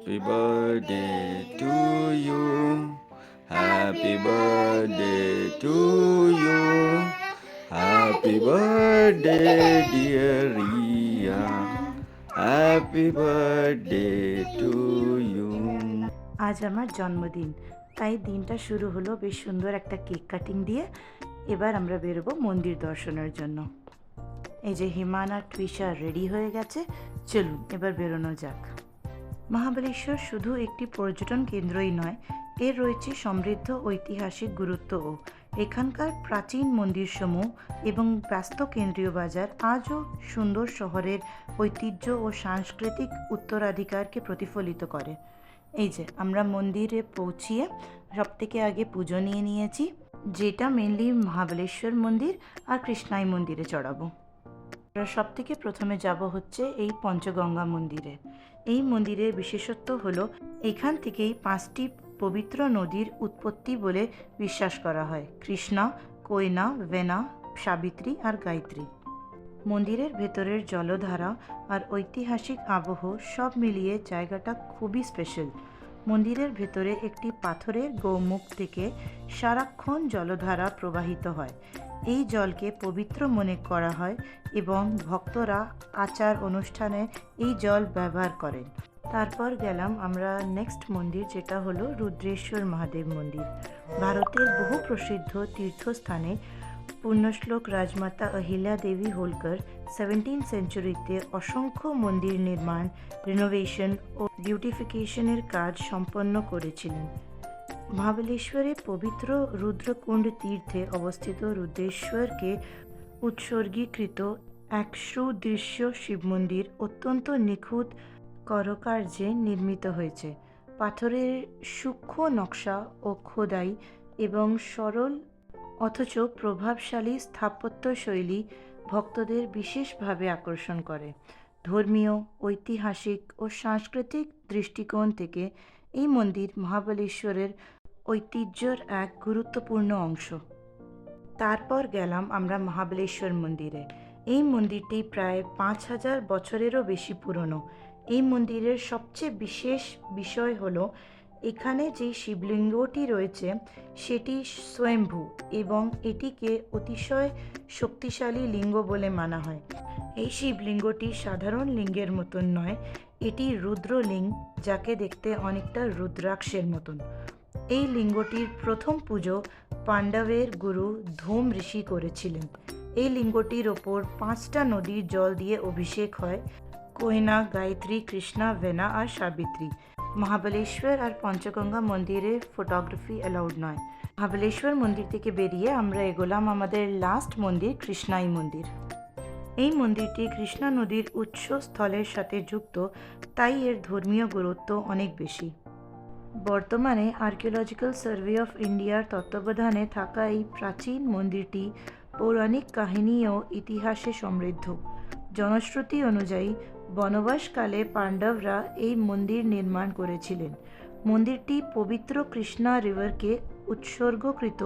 Happy birthday to you. Happy birthday to you. Happy birthday, dear Ria. Happy birthday to you. আজ আমার জন্মদিন, তাই দিনটা শুরু হলো বেশ সুন্দর একটা কেক কাটিং দিয়ে। এবার আমরা বেরোবো মন্দির দর্শনের জন্য। এই যে হিমান আর ট্রিশা রেডি হয়ে গেছে, চলুন এবার বেরোনো যাক। মহাবালেশ্বর শুধু একটি পর্যটন কেন্দ্রই নয়, এর রয়েছে সমৃদ্ধ ঐতিহাসিক গুরুত্বও। এখানকার প্রাচীন মন্দিরসমূহ এবং ব্যস্ত কেন্দ্রীয় বাজার আজও সুন্দর শহরের ঐতিহ্য ও সাংস্কৃতিক উত্তরাধিকারকে প্রতিফলিত করে। এই যে আমরা মন্দিরে পৌঁছিয়ে সবথেকে আগে পুজো নিয়ে নিয়েছি, যেটা মেনলি মহাবালেশ্বর মন্দির আর কৃষ্ণাই মন্দিরে চড়াবো। আমরা সবথেকে প্রথমে যাব হচ্ছে এই পঞ্চগঙ্গা মন্দিরে। এই মন্দিরের বিশেষত্ব হলো এখান থেকেই 5টি পবিত্র নদীর উৎপত্তি বলে বিশ্বাস করা হয়: কৃষ্ণা, কোয়না, ভেনা, সাবিত্রী আর গায়ত্রী। মন্দিরের ভেতরের জলধারা আর ঐতিহাসিক আবহ সব মিলিয়ে জায়গাটা খুবই স্পেশাল। মন্দিরের ভেতরে একটি পাথরের গৌমুখ থেকে সারাক্ষণ জলধারা প্রবাহিত হয়। এই জলকে পবিত্র মনে করা হয় এবং ভক্তরা আচার অনুষ্ঠানে এই জল ব্যবহার করেন। তারপর গেলাম আমরা নেক্সট মন্দির, যেটা হলো রুদ্রেশ্বর মহাদেব মন্দির। ভারতের বহু প্রসিদ্ধ তীর্থস্থানে পুণ্যশ্লোক রাজমাতা অহিल्या দেবী হোলকর 17 সেঞ্চুরিতে অসংখ্য মন্দির নির্মাণ, রিনোভেশন ও বিউটিফিকেশনের কাজ সম্পন্ন করেছিলেন। মহাবালেশ্বরে পবিত্র রুদ্রকুণ্ড তীর্থে অবস্থিত রুদ্রেশ্বরকে উৎসর্গীকৃত এক সুদৃশ্য শিব মন্দির অত্যন্ত নিখুঁত কারুকার্যে নির্মিত হয়েছে। পাথরের সূক্ষ্ম নকশা ও খোদাই এবং সরল অথচ প্রভাবশালী স্থাপত্যশৈলী ভক্তদের বিশেষভাবে আকর্ষণ করে। ধর্মীয়, ঐতিহাসিক ও সাংস্কৃতিক দৃষ্টিকোণ থেকে এই মন্দির মহাবালেশ্বরের ঐতিহ্যের এক গুরুত্বপূর্ণ অংশ। তারপর গেলাম আমরা মহাবালেশ্বর মন্দিরে। এই মন্দিরটি প্রায় 5000 বছরেরও বেশি পুরনো। এই মন্দিরের সবচেয়ে বিশেষ বিষয় হলো এখানে যে শিবলিঙ্গটি রয়েছে সেটি স্বয়ম্ভু এবং এটিকে অতিশয় শক্তিশালী লিঙ্গ বলে মানা হয়। এই শিবলিঙ্গটি সাধারণ লিঙ্গের মতন নয়, এটি রুদ্রলিঙ্গ, যাকে দেখতে অনেকটা রুদ্রাক্ষের মতন। এই লিঙ্গটির প্রথম পুজো পাণ্ডবের গুরু ধূম ঋষি করেছিলেন। এই লিঙ্গটির ওপর 5টা নদীর জল দিয়ে অভিষেক হয়: কোয়না, গায়ত্রী, কৃষ্ণা, ভেনা আর সাবিত্রী। মহাবালেশ্বর আর পঞ্চগঙ্গা মন্দিরে ফটোগ্রাফি অ্যালাউড নয়। মহাবালেশ্বর মন্দির থেকে বেরিয়ে আমরা এগোলাম আমাদের লাস্ট মন্দির, কৃষ্ণাই মন্দির। এই মন্দিরটি কৃষ্ণা নদীর উৎসস্থলের সাথে যুক্ত, তাই এর ধর্মীয় গুরুত্ব অনেক বেশি। বর্তমানে আর্কিওলজিক্যাল সার্ভে অফ ইন্ডিয়ার তত্ত্বাবধানে থাকা এই প্রাচীন মন্দিরটি পৌরাণিক কাহিনী ও ইতিহাসে সমৃদ্ধ। জনশ্রুতি অনুযায়ী বনবাসকালে পাণ্ডবরা এই মন্দির নির্মাণ করেছিলেন। মন্দিরটি পবিত্র কৃষ্ণা রিভারকে উৎসর্গকৃত,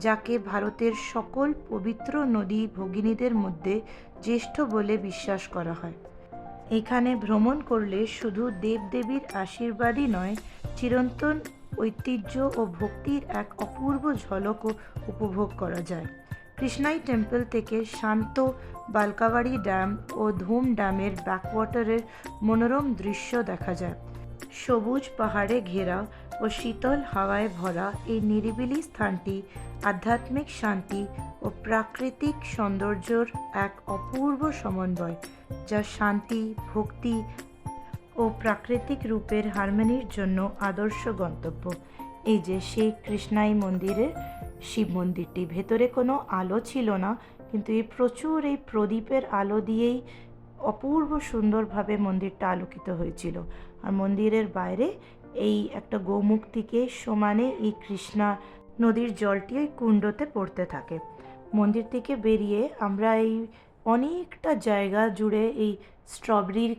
যাকে ভারতের সকল পবিত্র নদী ভগিনীদের মধ্যে জ্যেষ্ঠ বলে বিশ্বাস করা হয়। এখানে ভ্রমণ করলে শুধু দেবদেবীর আশীর্বাদই নয়, চিরন্তন ঐতিহ্য ও ভক্তির এক অপূর্ব ঝলকও উপভোগ করা যায়। কৃষ্ণাই টেম্পল থেকে শান্ত বালকাবাড়ি ড্যাম ও ধুম ড্যামের ব্যাকওয়াটারের মনোরম দৃশ্য দেখা যায়। সবুজ পাহাড়ে ঘেরা ও শীতল হাওয়ায় ভরা এই নিরিবিলি স্থানটি আধ্যাত্মিক শান্তি ও প্রাকৃতিক সৌন্দর্যের এক অপূর্ব সমন্বয়, যা শান্তি, ভক্তি ও প্রাকৃতিক রূপের হারমোনির জন্য আদর্শ গন্তব্য। এই যে সেই কৃষ্ণাই মন্দিরের শিব মন্দিরটি, ভেতরে কোনো আলো ছিল না, কিন্তু এই প্রচুর এই প্রদীপের আলো দিয়েই অপূর্ব সুন্দরভাবে মন্দিরটা আলোকিত হয়েছিল। আর মন্দিরের বাইরে এই একটা গোমুখ থেকে সমানে এই কৃষ্ণা নদীর জলটি ওই কুণ্ডতে পড়তে থাকে। মন্দির থেকে বেরিয়ে আমরা এই অনেকটা জায়গা জুড়ে এই স্ট্রবেরির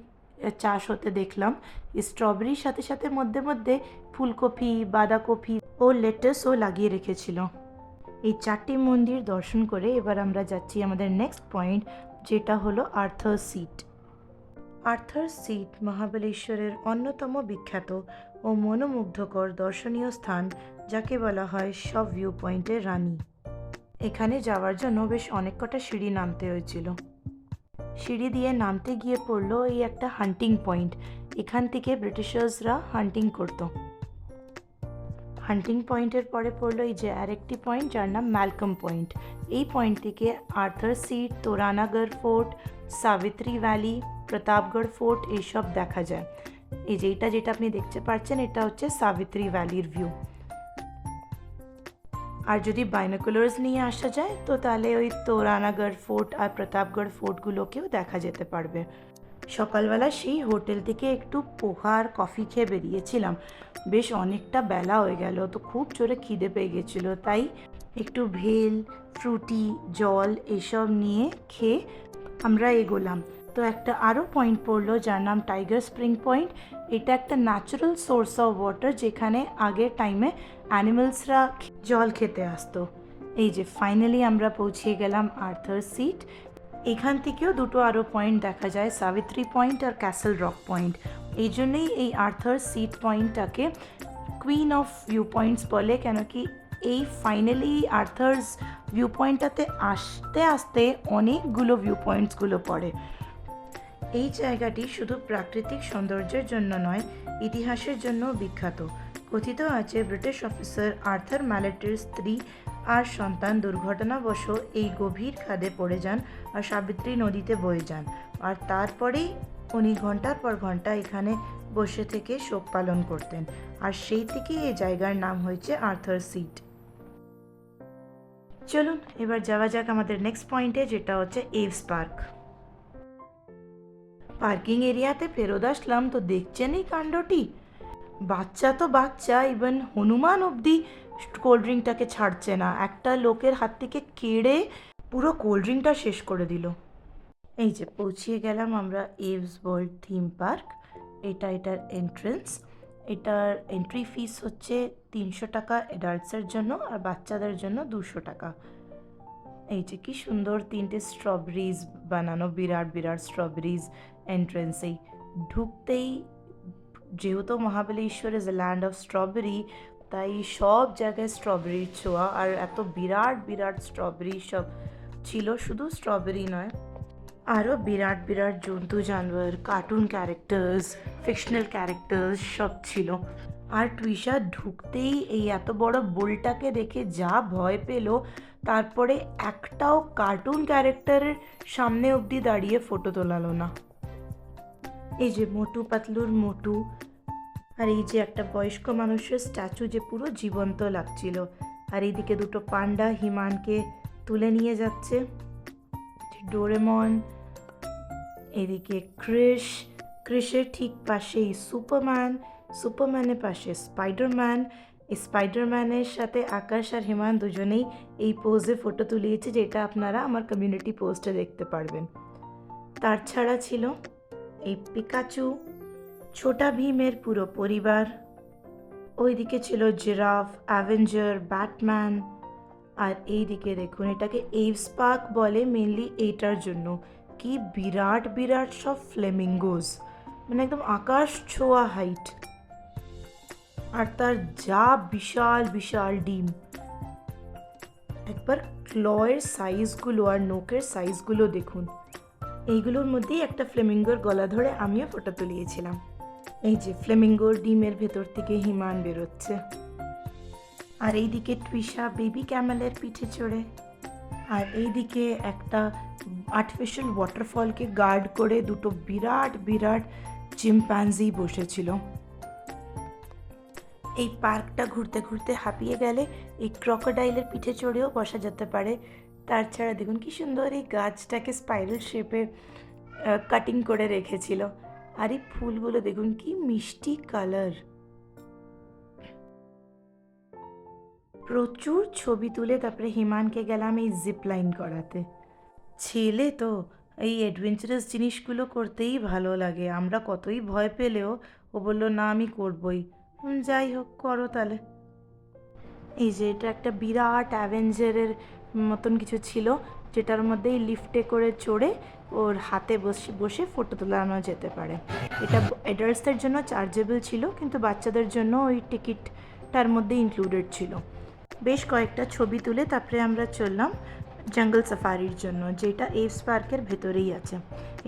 চাষ হতে দেখলাম। এই স্ট্রবেরির সাথে সাথে মধ্যে মধ্যে ফুলকপি, বাঁধাকপি ও লেটাসও লাগিয়ে রেখেছিল। এই 4টি মন্দির দর্শন করে এবার আমরা যাচ্ছি আমাদের নেক্সট পয়েন্ট, যেটা হলো আর্থার সিট। আর্থার সিট মহাবলেশ্বরের অন্যতম বিখ্যাত ও মনোমুগ্ধকর দর্শনীয় স্থান, যাকে বলা হয় সব ভিউ পয়েন্টের রানী। এখানে যাওয়ার জন্য বেশ অনেক কটা সিঁড়ি নামতে হয়েছিল। সিঁড়ি দিয়ে নামতে গিয়ে পড়লো এই একটা হান্টিং পয়েন্ট। এখান থেকে ব্রিটিশার্সরা হান্টিং করতো। হান্টিং পয়েন্টের পরে পড়লো এই যে আরেকটি পয়েন্ট, যার নাম ম্যালকম পয়েন্ট। এই পয়েন্ট থেকে Arthur seat, Toranagad fort, Savitri valley, Pratapgad fort এইসব দেখা যায়। এই যে যেটা আপনি দেখতে পাচ্ছেন, এটা হচ্ছে সাবিত্রী ভ্যালির ভিউ। আর যদি বাইনোকুলার্স নিয়ে আসা যায় তো তাহলে ওই তোরানাগড় ফোর্ট আর প্রতাপগড় ফোর্টগুলোকেও দেখা যেতে পারবে। সকালবেলা সেই হোটেল থেকে একটু পোহা আর কফি খেয়ে বেরিয়েছিলাম। বেশ অনেকটা বেলা হয়ে গেল, তো খুব জোরে খিদে পেয়ে গেছিলো, তাই একটু ভেল, ফ্রুটি, জল এসব নিয়ে খেয়ে আমরা এগোলাম। তো একটা আরও পয়েন্ট পড়লো, যার নাম টাইগার স্প্রিং পয়েন্ট। এটা একটা ন্যাচারাল সোর্স অফ ওয়াটার, যেখানে আগের টাইমে অ্যানিমেলসরা জল খেতে আসতো। এই যে ফাইনালি আমরা পৌঁছে গেলাম আর্থার সিট। এখান থেকেও দুটো আরও পয়েন্ট দেখা যায়, সাবিত্রী পয়েন্ট আর ক্যাসেল রক পয়েন্ট। এই জন্যই এই আর্থার সিট পয়েন্টটাকে কুইন অফ ভিউ পয়েন্টস বলে, কেন কি এই ফাইনালি আর্থার্স ভিউ পয়েন্টটাতে আসতে আসতে অনেকগুলো ভিউ পয়েন্টসগুলো পড়ে। এই জায়গাটি শুধু প্রাকৃতিক সৌন্দর্যের জন্য নয়, ইতিহাসের জন্য বিখ্যাত। কথিত আছে ব্রিটিশ অফিসার আর্থার ম্যালেটের স্ত্রী আর সন্তান দুর্ঘটনাবশ এই গভীর খাদে পড়ে যান আর সাবিত্রী নদীতে বয়ে যান, আর তারপরেই উনি ঘন্টার পর ঘন্টা এখানে বসে থেকে শোক পালন করতেন, আর সেই থেকেই এই জায়গার নাম হয়েছে আর্থার সিট। চলুন এবার যাওয়া যাক আমাদের নেক্সট পয়েন্টে, যেটা হচ্ছে এভস পার্ক। পার্কিং এরিয়াতে ফেরত আসলাম তো দেখছেন এই কাণ্ডটি। বাচ্চা তো বাচ্চা, ইভেন হনুমান অবধি কোল্ড ড্রিঙ্কটাকে ছাড়ছে না, একটা লোকের হাত থেকে কেড়ে পুরো কোল্ড ড্রিঙ্কটা শেষ করে দিল। এই যে পৌঁছিয়ে গেলাম আমরা এভস ওয়ার্ল্ড থিম পার্ক। এটার এন্ট্রেন্স। এটার এন্ট্রি ফিস হচ্ছে 300 টাকা অ্যাডাল্টসের জন্য, আর বাচ্চাদের জন্য 200 টাকা। এই যে কি সুন্দর 3টে স্ট্রবেরিজ বানানো, বিরাট বিরাট স্ট্রবেরিজ এন্ট্রেন্সেই ঢুকতেই। যেহেতু Mahabaleshwar is a land of strawberry, তাই সব জায়গায় স্ট্রবেরির ছোঁয়া, আর এত বিরাট বিরাট স্ট্রবেরি সব ছিল। শুধু স্ট্রবেরি নয়, আরও বিরাট বিরাট জন্তু জানোয়ার, কার্টুন ক্যারেক্টার্স, ফিকশনাল ক্যারেক্টার্স সব ছিল। আর টুইশা ঢুকতেই এই এত বড় বুলটাকে দেখে যা ভয় পেল, তারপরে একটাও কার্টুন ক্যারেক্টারের সামনে অবধি দাঁড়িয়ে ফটো তোলালো না। এই যে মোটু পাতলুর মোটু, আর এই যে একটা বয়স্ক মানুষের স্ট্যাচু যে পুরো জীবন্ত লাগছিল, আর এইদিকে দুটো পান্ডা হিমানকে তুলে নিয়ে যাচ্ছে, ডোরেমন, এদিকে ক্রিসের ঠিক পাশেই সুপারম্যানের পাশে স্পাইডারম্যান। এই স্পাইডারম্যানের সাথে আকাশ আর হিমান দুজনেই এই পোজে ফটো তুলিয়েছে, যেটা আপনারা আমার কমিউনিটি পোস্টে দেখতে পারবেন। তার ছাড়া ছিল এই পিকাচু, ছোটা ভীমের পুরো পরিবার, ওইদিকে ছিল জিরাফ, অ্যাভেঞ্জার, ব্যাটম্যান, আর এইদিকে দেখুন, এটাকে এভস পার্ক বলে মেনলি এইটার জন্য কি বিরাট বিরাট সব ফ্লেমিঙ্গোস, মানে একদম আকাশ ছোঁয়া হাইট, আর তার যা বিশাল বিশাল ডিম। একবার ক্লয়ের সাইজগুলো আর নোকের সাইজগুলো দেখুন। এইগুলোর মধ্যেই একটা ফ্লেমিঙ্গোর গলা ধরে আমিও ফটো তুলিয়েছিলাম। এই যে ফ্লেমিঙ্গোর ডিমের ভেতর থেকে হিমান বেরোচ্ছে, আর এইদিকে টুইশা বেবি ক্যামেলের পিঠে চড়ে, আর এইদিকে একটা আর্টিফিশিয়াল ওয়াটারফলকে গার্ড করে দুটো বিরাট বিরাট চিম্প্যাঞ্জি বসেছিল। এই পার্কটা ঘুরতে ঘুরতে হাঁপিয়ে গেলে এই ক্রকোডাইলের পিঠে চড়েও বসা যেতে পারে। তার ছাড়া দেখুন কি সুন্দর এই গাছটাকে স্পাইরাল শেপে কাটিং করে রেখেছিল, আর এই ফুলগুলো দেখুন কি মিষ্টি কালার। প্রচুর ছবি তুলে তারপরে হিমানকে গেলাম এই জিপ লাইন করাতে। ছেলে তো এই অ্যাডভেঞ্চারাস জিনিসগুলো করতেই ভালো লাগে, আমরা কতই ভয় পেলেও ও বললো না আমি করবই। যাই হোক, করো তাহলে। এই যে এটা একটা বিরাট অ্যাভেঞ্জারের মতন কিছু ছিল, যেটার মধ্যে এই লিফটে করে চড়ে ওর হাতে বসে বসে ফটো তোলানো যেতে পারে। এটা অ্যাডাল্টসদের জন্য চার্জেবল ছিল, কিন্তু বাচ্চাদের জন্য ওই টিকিটটার মধ্যে ইনক্লুডেড ছিল। বেশ কয়েকটা ছবি তুলে তারপরে আমরা চললাম জঙ্গল সাফারির জন্য, যেটা এভস পার্কের ভেতরেই আছে।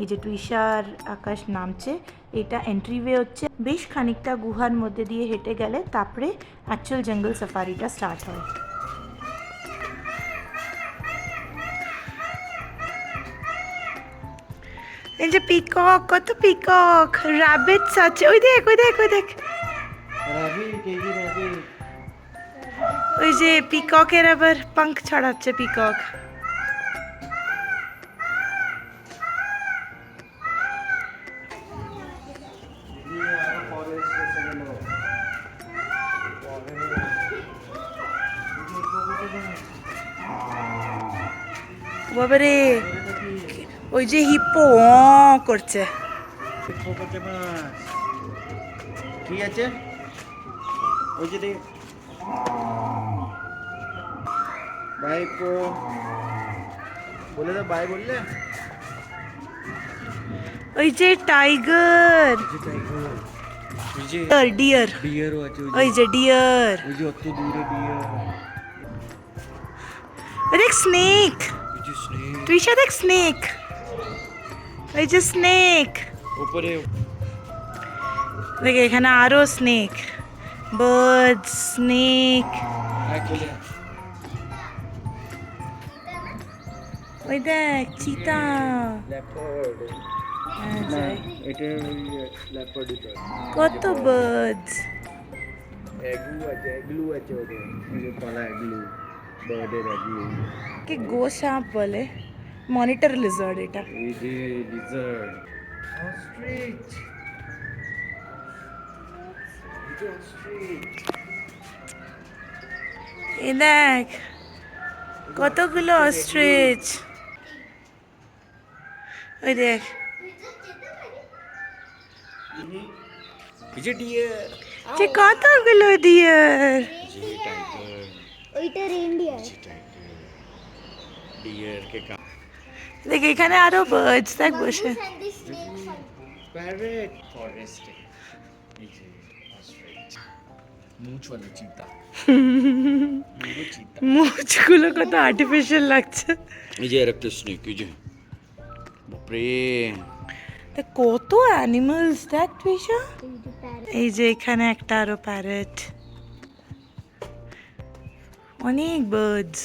এই যে টুইশার আকাশ নামছে, এটা এন্ট্রিওয়ে হচ্ছে। বেশ খানিকটা গুহার মধ্যে দিয়ে হেঁটে গেলে তারপরে অ্যাকচুয়াল জঙ্গল সাফারিটা স্টার্ট হয়। এই যে পিকক, কত পিকক, রাবিটস আছে, ওই দেখ ওই দেখ ওই দেখ, ওই যে পিককের আবার পাঙ্খ ছড়াচ্ছে পিকক। বাবারে, ওই যে হিপো করছে। ঠিক আছে, ওই যে বাই বলে দাও, বাই বললে। ওই যে টাইগার, ডিয়ার, ডিয়ারও আছে, ওই যে ডিয়ার, ওই যে অত দূরে ডিয়ার। দেখ স্নেক, তুই সাথে দেখ স্নেক, ওই যে স্নেক উপরে। দেখ এখানে আরো স্নেক, বার্ড, স্নেক, ওই দেখ চিতা, কত বার্ডস। কি গো সাপ বলে, মনিটর লিজার্ড এটা। এই দেখ কতগুলো অস্ট্রিচ, ওই দেখ যে কতগুলো ডিয়ার। দেখ এখানে আরো বার্ডস, দেখ বসে। মুছগুলো কত আর্টিফিশিয়াল লাগছে। এই যে একটা স্নেক, এই যে বাপরে, কত অ্যানিমালস দেখ টুইশা। এই যে এখানে একটা আরো প্যারেট, অনেক বার্ডস।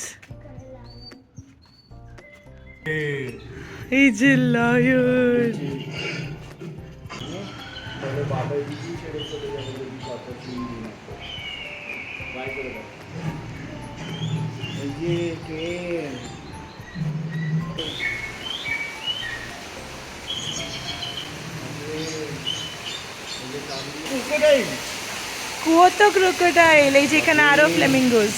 এই যে লায়ন, কত ক্রোকোডাইল। এই যে এখানে আরো ফ্লেমিঙ্গোস,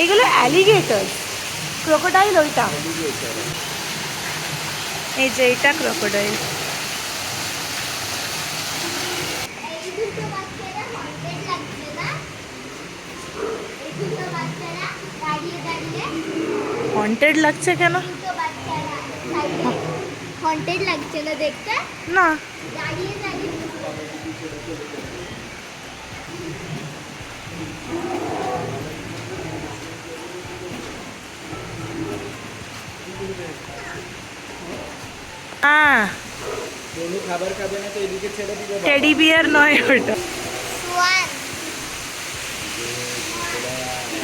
এগুলো অ্যালিগেটর, ক্রোকোডাইল ওইটা। এই যে এটা ক্রোকোডাইল। হন্টেড লাগছে কেন? হন্টেড লাগছে না দেখতে? না, দাঁড়িয়ে দাঁড়িয়ে খাবার খাবে না তো এদিকে ছেড়ে দিবে। টেডি বিয়ার নয় ওটা। সোয়ান,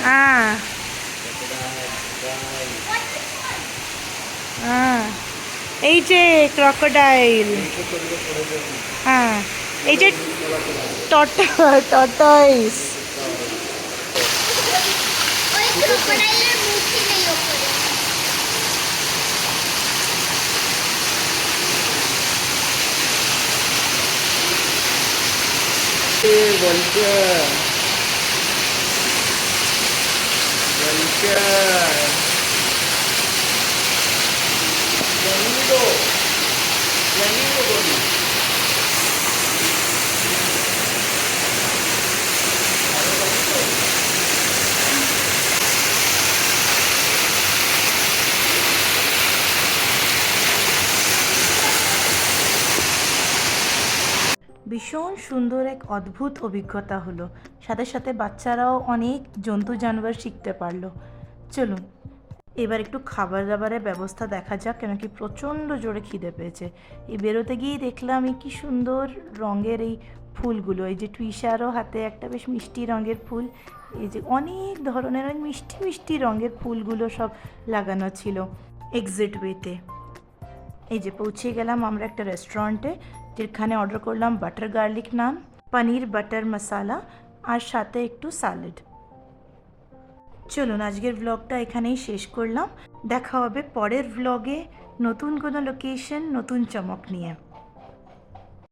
হ্যাঁ হ্যাঁ, এই যে ক্রোকোডাইল, হ্যাঁ এই যে টর্টয়েস। ওই ক্রোকোডাইলের মুখই নেই ওপরে। ভীষণ সুন্দর এক অদ্ভুত অভিজ্ঞতা হলো, সাথে সাথে বাচ্চারাও অনেক জন্তু জানোয়ার শিখতে পারলো। চলুন এবার একটু খাবার দাবারের ব্যবস্থা দেখা যাক, কেন কি প্রচণ্ড জোরে খিদে পেয়েছে। এই বেরোতে গিয়েই দেখলাম এই কী সুন্দর রঙের এই ফুলগুলো, এই যে টুইশারও হাতে একটা বেশ মিষ্টি রঙের ফুল, এই যে অনেক ধরনের ওই মিষ্টি মিষ্টি রঙের ফুলগুলো সব লাগানো ছিল এক্সিট ওয়েতে। এই যে পৌঁছে গেলাম আমরা একটা রেস্টুরেন্টে, যেখানে অর্ডার করলাম বাটার গার্লিক নান, পনির বাটার মশালা আর সাথে একটু স্যালাড। চলুন আজকের ব্লগটা এখানেই শেষ করলাম, দেখা হবে পরের ব্লগে নতুন কোনো লোকেশন, নতুন চমক নিয়ে।